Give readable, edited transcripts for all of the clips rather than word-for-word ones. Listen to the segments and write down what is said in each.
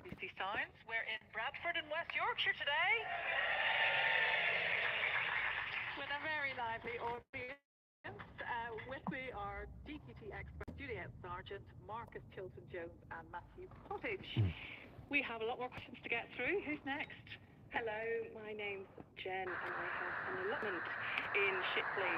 BBC Science. We're in Bradford in West Yorkshire today. With a very lively audience. With me are DQT expert Juliet Sargent, Marcus Chilton-Jones and Matthew Pottage. We have a lot more questions to get through. Who's next? Hello, my name's Jen and I have an allotment in Shipley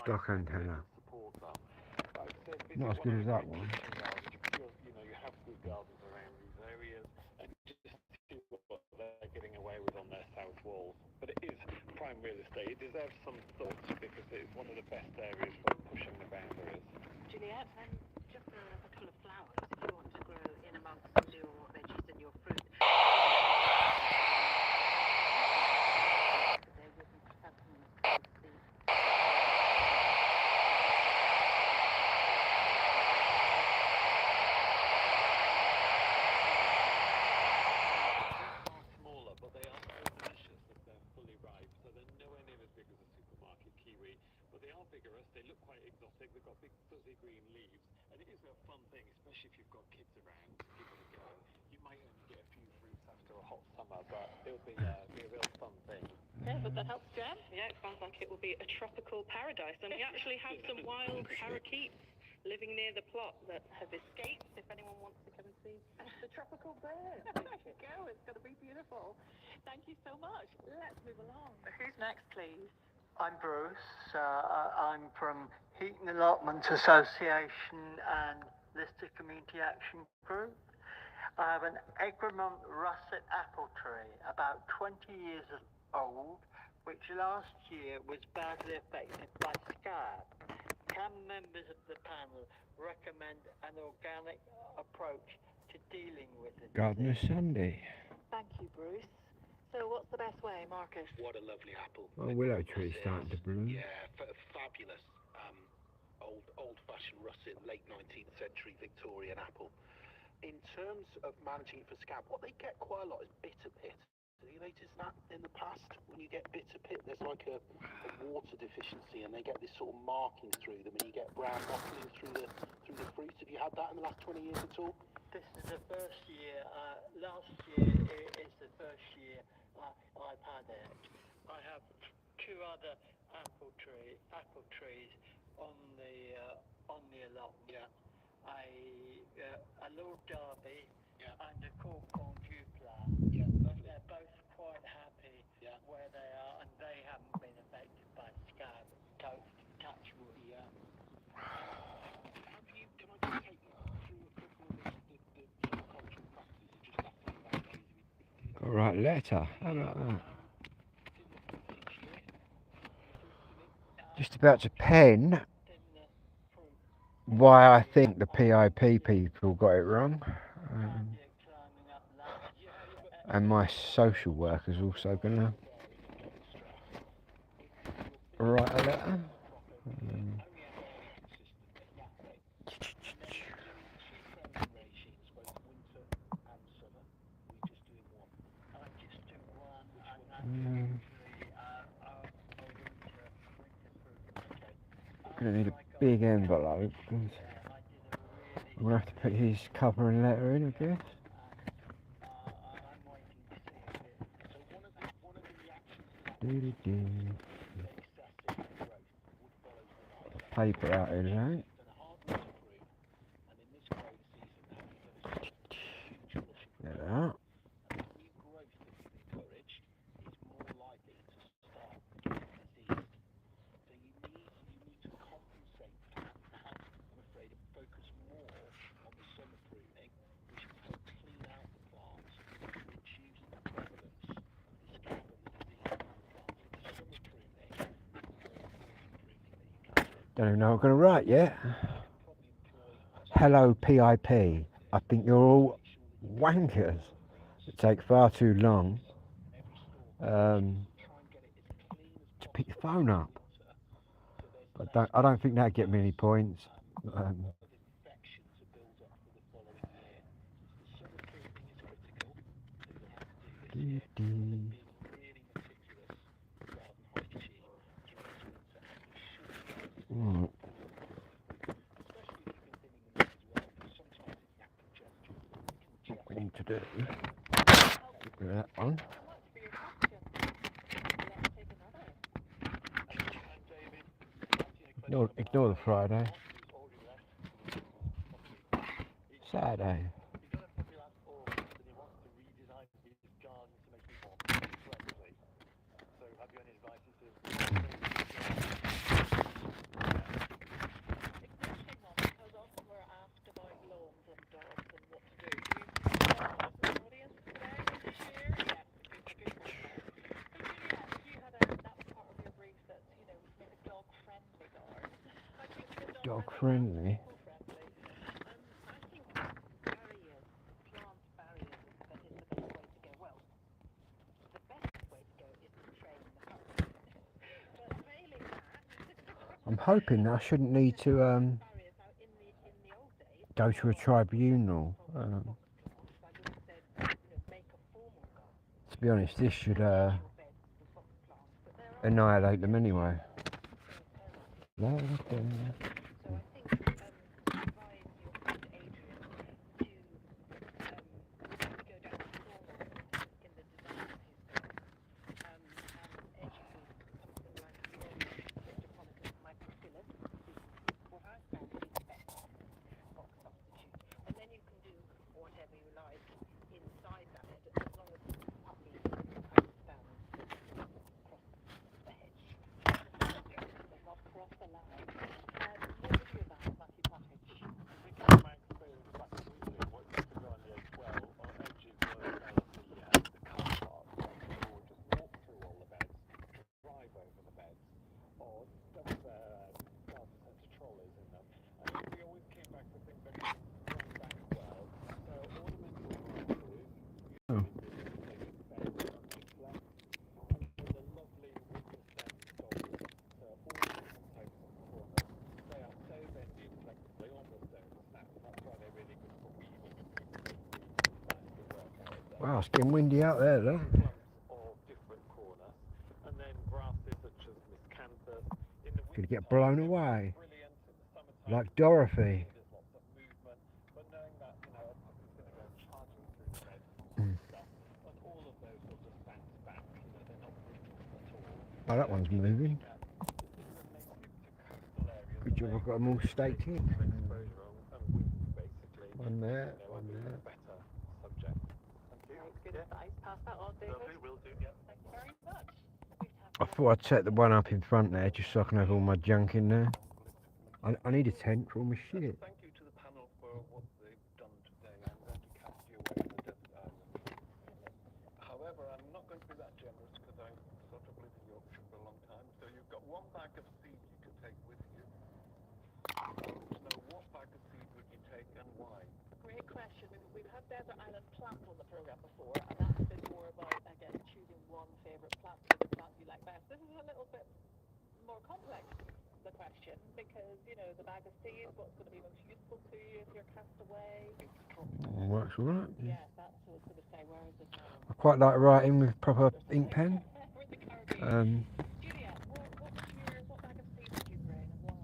stock antenna. Not as good as that one. You have good gardens around these areas and just see what they're getting away with on their south walls. But it is prime real estate. It deserves some thought because it is one of the best areas for pushing the boundaries. Juliet, and just a couple of flowers if you want to grow in amongst your veggies and your fruit. That helps, Jen? Yeah, it sounds like it will be a tropical paradise. And we actually have some wild parakeets living near the plot that have escaped, if anyone wants to come and see the tropical birds. There you go, it's going to be beautiful. Thank you so much. Let's move along. Who's next, please? I'm Bruce. I'm from Heaton Allotment Association and Lister Community Action Group. I have an Egremont russet apple tree, about 20 years old, which last year was badly affected by scab. Can members of the panel recommend an organic approach to dealing with the Gardener disease? Sunday. Thank you, Bruce. So what's the best way, Marcus? What a lovely apple. Oh, willow tree starting to bloom. Yeah, fabulous. Old-fashioned russet, late 19th century Victorian apple. In terms of managing for scab, what they get quite a lot is bitter pit. Have you noticed that in the past? When you get bitter pit, there's like a water deficiency, and they get this sort of marking through them, and you get brown mottling through the fruit. Have you had that in the last 20 years at all? This is the first year, last year is the first year I've had it. I have two other apple trees on the allotment. Yeah. A Lord Derby and a Corncorn Dupla. Yeah, lovely. They're both quite happy where they are, and they haven't been affected by scab. Touch wood. Yeah. Can I just take you through a couple of the cultural practices just after that, please? All right, letter. How about that? Just about to pen why I think the PIP people got it wrong. And my social worker's also going to write a letter. Gonna need a big envelope because I'm gonna have to put his covering letter in, I guess. Paper out in there. Get that. Don't even know what I'm going to write yet. Hello PIP. I think you're all wankers. It takes far too long to pick your phone up. I don't think that'd get me any points. Right. What we need to do, get rid of that one. Ignore the Friday. Saturday. Dog friendly. I'm hoping that I shouldn't need to go to a tribunal. To be honest, this should annihilate them anyway. Oh, it's getting windy out there, look. Clumps of different corners, and then grasses such as miscanthus. In the Gonna get wintertime, blown they're away. brilliant. In the summertime, Like Dorothy. there's lots of movement, but knowing that, you know, a puppy's going to go charging through the bed and stuff, and all of those will just bounce back, you know, they're not brittle at all. Oh, that one's moving. This is a native to coastal areas. Good job I've got them all staked in. Exposure and wind, basically. One there, You know, one I think there. a better subject. Thank you. Good advice. Pass that on, David. Lovely, will do, yeah. Thank you very much. I thought I'd set the one up in front there just so I can have all my junk in there. I need a tent for all my shit. Thank you to the panel for what they've done today. I'm going to cast you away on a desert island. However, I'm not going to be that generous because I've sort of lived in Yorkshire for a long time. So you've got one bag of seed you can take with you. So what bag of seed would you take and why? Great question. We've had desert island plants on the programme before, and that's been more about, again, choosing one favourite plant for the plant you like best. This is a little bit more complex, the question, because, you know, the bag of seeds, what's going to be most useful to you if you're cast away? Works all right. Yes, that's what I was going to say. Where is it? I quite like writing with proper ink pen. We're in the Caribbean. Julia, what bag of seeds did you bring and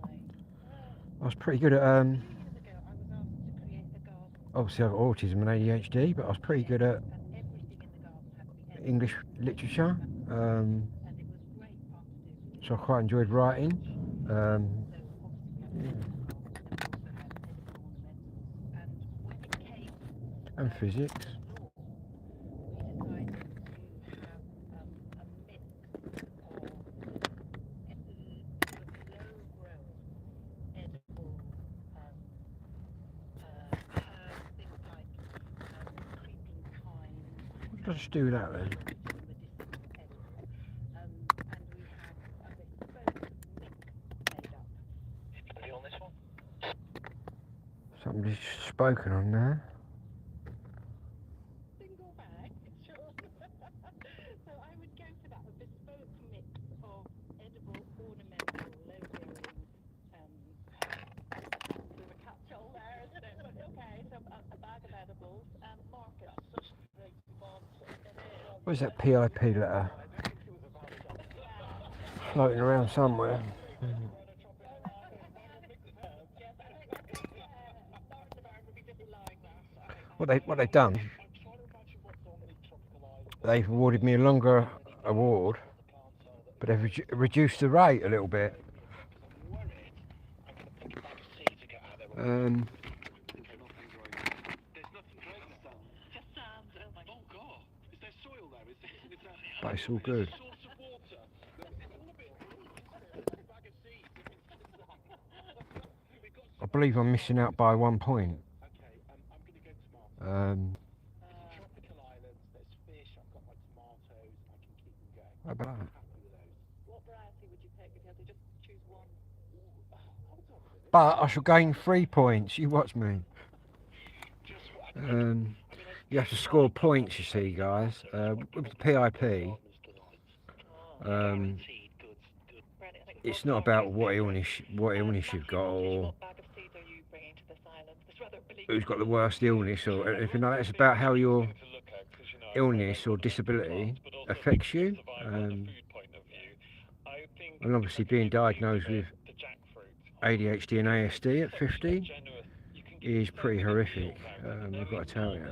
why? I was pretty good at, 2 years ago, I was asked to create a garden, obviously I've got autism and ADHD, but I was pretty good at and everything in the garden had to be edible, English literature. and it was great fun to do. So I quite enjoyed writing. So obviously we had edible ornamentals, and when it came And physics. law, we decided to have a mix of low-grown, edible herbs, things like creeping thyme, Let's do that then. medicinal edible, and we had a bespoke mix made up. Are you on this one? Somebody's spoken on there. Single bag, sure. So I would go for that, a bespoke mix of edible, ornamental, low-growing, with a catch-all there, isn't it? But okay, so a bag of edibles and markets. Where's that PIP letter? Floating around somewhere. What they've done, they've awarded me a longer award, but they've reduced the rate a little bit. But it's all good. I believe I'm missing out by 1 point. Tropical islands, there's fish, I've got my tomatoes, I can keep them going. How about that? Happy with those. What variety would you pick if you had to just choose one? But I shall gain 3 points. You watch me. You have to score points, you see, guys. With the PIP, it's not about what illness you've got or who's got the worst illness or anything like that. It's about how your illness or disability affects you. And obviously being diagnosed with ADHD and ASD at 50 is pretty horrific, I've got to tell you.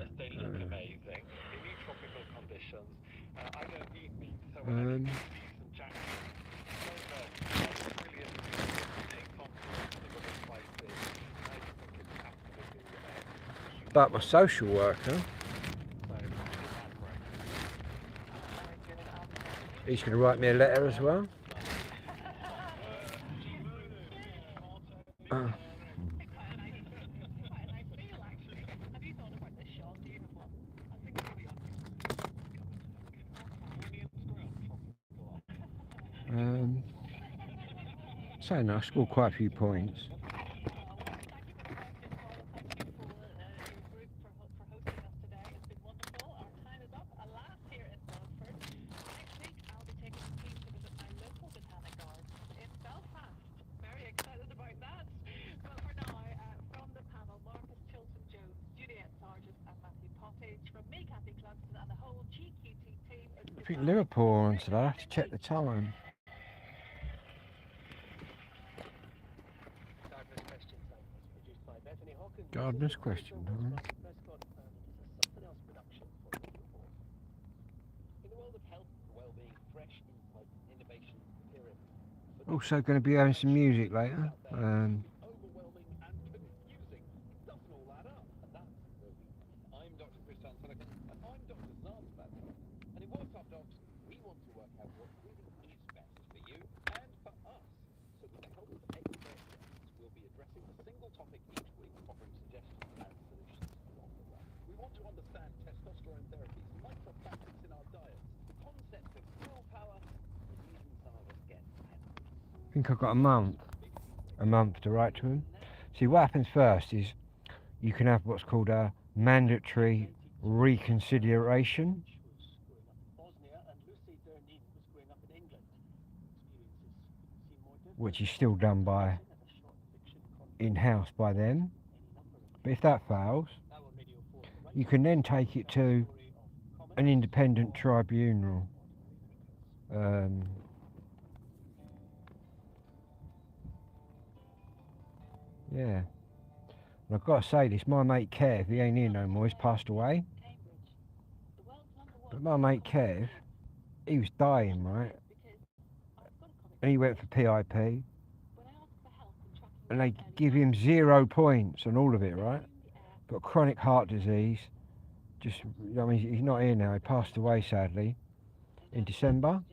But my social worker, he's going to write me a letter as well. So no, I scored quite a few points. From me, Kathy Clugston, and the think Liverpool are on today. I have to check the time. Gardener's question. Also going to be having some music later. Overwhelming and confusing. Doesn't all add up, and that's where I'm Dr. Chris Tanzanian, and I'm Dr. Zarzbad. And in What's Up Docs, we want to work out what really is best for you and for us. So with the help of expert guests, we'll be addressing a single topic each week, offering suggestions and solutions along the way. We want to understand testosterone therapies, microplastics in our diets, the concept of willpower, and the reason some of us get angry. I think I've got a month to write to him. See, what happens first is you can have what's called a mandatory reconsideration, which is still done by in-house by them. But if that fails, you can then take it to an independent tribunal. Yeah. And I've got to say this, my mate Kev, he ain't here no more, he's passed away. But my mate Kev, he was dying, right? And he went for PIP. And they give him 0 points on all of it, right? Got chronic heart disease. Just, I mean, he's not here now, he passed away sadly in December.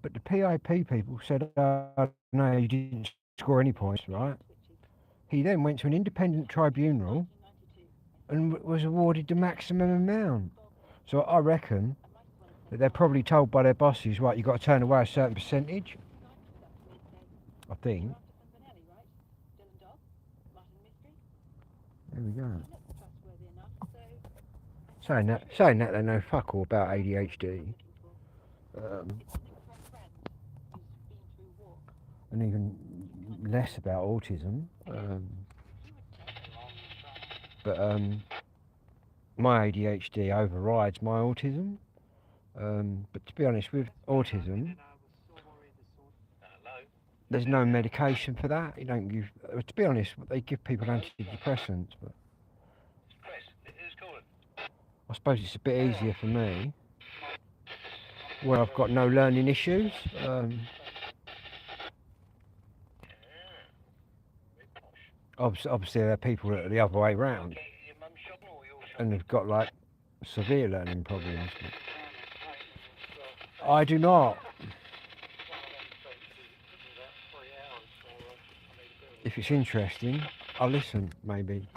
But the PIP people said, no, you didn't score any points, right? He then went to an independent tribunal and was awarded the maximum amount. So I reckon that they're probably told by their bosses, right, you've got to turn away a certain percentage. I think. There we go. Saying that they know fuck all about ADHD. And even less about autism. But my ADHD overrides my autism. But to be honest, with autism, there's no medication for that. You don't give. To be honest, they give people antidepressants. But I suppose it's a bit easier for me, where I've got no learning issues. Obviously, there are people that are the other way round, and they've got like severe learning problems. I do not. If it's interesting, I'll listen, maybe.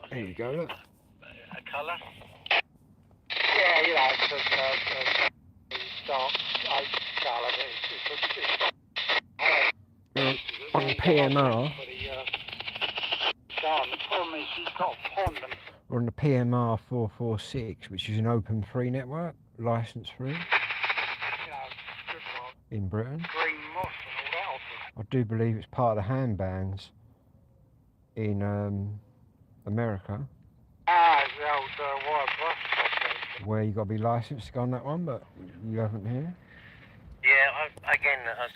There you go, look. A colour? Yeah, you know, it's dark colour. On PMR. The problem is he's got a pond. We're on the PMR 446, which is an open free network, license free, in Britain. Green moss and all that. I do believe it's part of the hand bans in America. Ah, the old Wild West. Where you got to be licensed to go on that one, but you haven't here. Yeah, I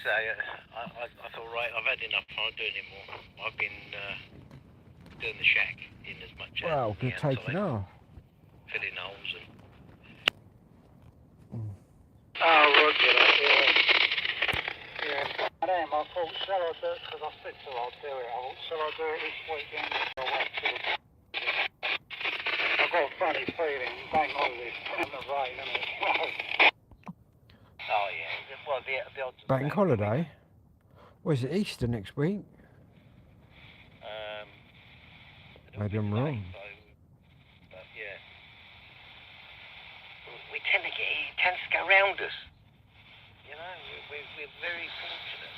say, I thought, right, I've had enough, I won't do it anymore. I've been doing the shack in as much as Well, good taking off. Filling holes and... Oh, roger that, yeah. I thought, shall I do it? Because I said to her, I'll do it. I thought, shall I do it this weekend? I went to the... I've got a funny feeling, bank holiday, in the rain, isn't it? Oh, yeah. Well, the odds... Bank holiday? Was it Easter next week? Maybe I'm wrong. But yeah. We tend to get, it tends to go round us. You know, we're very fortunate.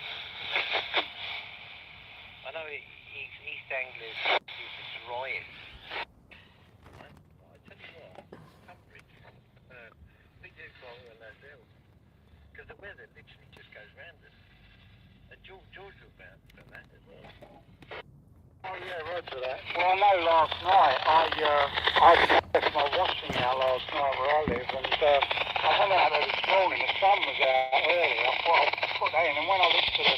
I know East Anglia's is riot. Right? Well, I tell you what, Tunbridge, we do quite well ourselves. Because the weather literally just goes round us. And George will bounce from that as well. Oh yeah, roger that. Well, I know last night I left my washing out last night where I live, and I went out there this morning. The sun was out early. I thought I'd put that in, and when I looked to the,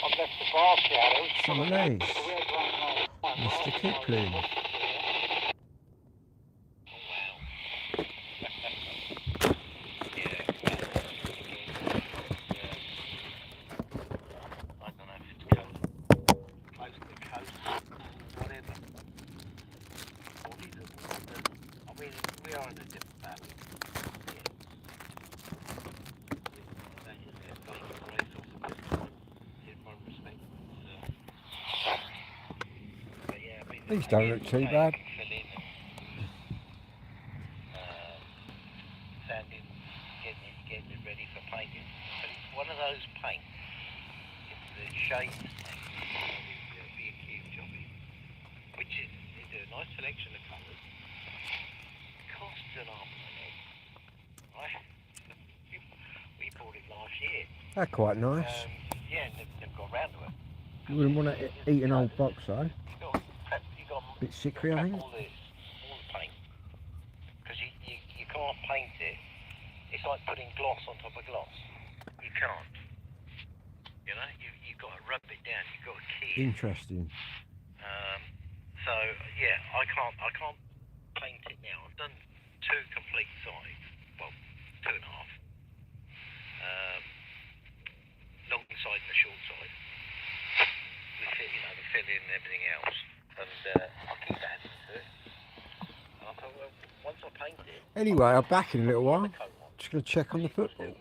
I've left the basket out. It was Some of full these. so we had one last night. Mr. Kipling. These don't look too bad. Sanding, getting it ready for painting. But it's one of those paints. It's the shades thing. The B&Q jobbing. Which is, they do a nice selection of colours. Costs an arm and a leg. Right? We bought it last year. They're quite nice. Yeah, and they've got round to it. You wouldn't want to eat an old box though. You Bit sickly, I think. all the paint, because you can't paint it. It's like putting gloss on top of gloss. You can't. You know, you've got to rub it down. You've got to key it. Interesting. So yeah, I can't paint it now. I've done 2 complete sides. Well, 2.5. Long side and the short side. With the filling and everything else. And I'll keep adding to it. And I thought, well, once I paint it... Anyway, I'm back in a little while. Just going to check on the football.